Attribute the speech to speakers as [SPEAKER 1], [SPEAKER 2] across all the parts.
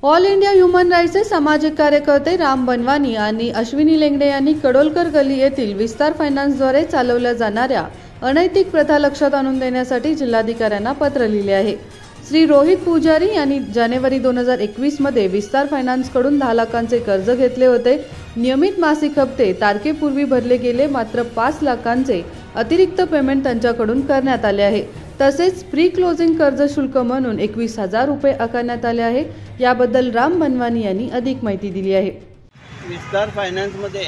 [SPEAKER 1] All India human राईट्सचे सामाजिक कार्यकर्ते राम बनवानी आणि अश्विनी लेंगडे यांनी कडोलकर गली येथील विस्तार फायनान्सद्वारे चालवल्या जाणाऱ्या अनैतिक प्रथा लक्षात आणून देण्यासाठी जिल्हाधिकाऱ्यांना पत्र लिहिले आहे। श्री रोहित पुजारी यांनी जानेवारी 2021 मध्ये विस्तार फायनान्सकडून 10 लाखांचे कर्ज घेतले होते। नियमित मासिक हप्ते तारखेपूर्वी भरले गेले, मात्र 5 लाखांचे अतिरिक्त पेमेंट त्यांच्याकडून करण्यात आले आहे। तसेच प्री क्लोजिंग कर्ज शुल्क म्हणून 21,000 रुपये आकारण्यात आले आहे। याबद्दल राम बनवानी यांनी अधिक माहिती दिली आहे।
[SPEAKER 2] विस्तार फायनान्स मध्ये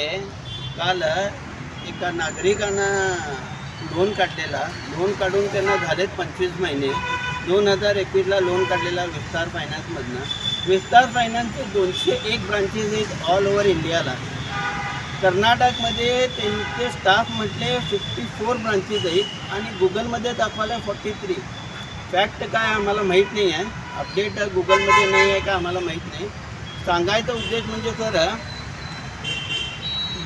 [SPEAKER 2] काल एका नागरिकानं लोन काढलेला, लोन काढून त्यांना झालेत 25 महिने। 2021 ला लोन काढलेला विस्तार फायनान्स मधनं। विस्तार फायनान्सचे 201 ब्रांचेस आहेत ऑल ओव्हर इंडियाला। कर्नाटकमध्ये त्यांचे स्टाफ म्हटले 54 ब्रांचेस आहेत आणि गुगलमध्ये दाखवलं 43। फॅक्ट काय आम्हाला माहीत नाही आहे, अपडेट गुगलमध्ये नाही आहे का आम्हाला माहीत नाही। सांगायचा उद्देश म्हणजे सर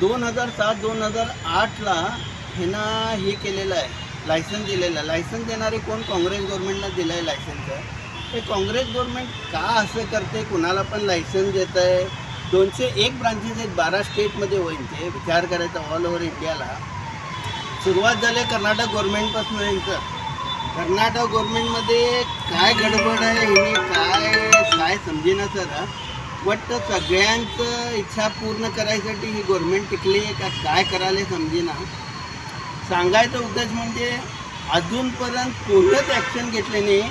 [SPEAKER 2] 2007-2008 ला ह्यांना हे केलेलं आहे, लायसन्स दिलेलं आहे। लायसन्स देणारे कोण? काँग्रेस गव्हर्नमेंटला दिलं आहे लायसन्स। हे काँग्रेस गव्हर्नमेंट का असं करते? कुणाला पण लायसन्स देत आहे। 201 ब्रांचेस आहेत 12 स्टेटमध्ये होईल ते, विचार करायचा ऑल ओव्हर इंडियाला। सुरुवात झाली कर्नाटक गव्हर्नमेंटपासून यांचं। कर्नाटक गव्हर्नमेंटमध्ये काय गडबड आहे ह्यांनी काय समजेना सर। वाटतं सगळ्यांचं इच्छा पूर्ण करायसाठी ही गव्हर्नमेंट टिकली आहे का काय करायला समजेना। सांगायचा उद्देश म्हणजे अजूनपर्यंत कोणतंच ॲक्शन घेतले नाही।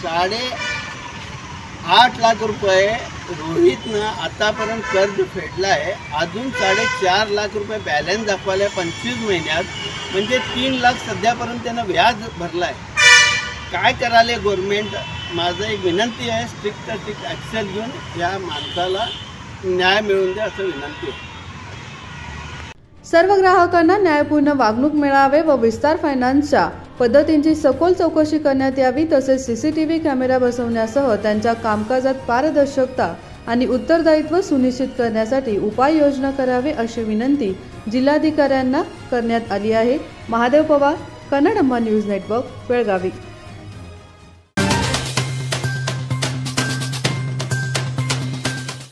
[SPEAKER 2] 8.5 लाख रुपये रोहितनं आतापर्यंत कर्ज फेडला आहे। अजून 4.5 लाख रुपये बॅलन्स दाखवला आहे 25 महिन्यात, म्हणजे 3 लाख सध्यापर्यंत त्यानं व्याज भरला आहे। काय करायला गव्हर्नमेंट? माझं एक विनंती आहे, स्ट्रिक्ट ॲक्शन घेऊन या माणसाला न्याय मिळवून द्या असं विनंती आहे।
[SPEAKER 1] सर्व ग्राहकांना न्यायपूर्ण वागणूक मिळावे व विस्तार फायनान्सच्या पद्धतींची सखोल चौकशी करण्यात यावी, तसेच सीसीटीव्ही कॅमेरा बसवण्यासह त्यांच्या कामकाजात पारदर्शकता आणि उत्तरदायित्व सुनिश्चित करण्यासाठी उपाययोजना करावे अशी विनंती जिल्हाधिकाऱ्यांना करण्यात आली आहे। Mahadev Pawar, Kannadamma news network, Belagavi.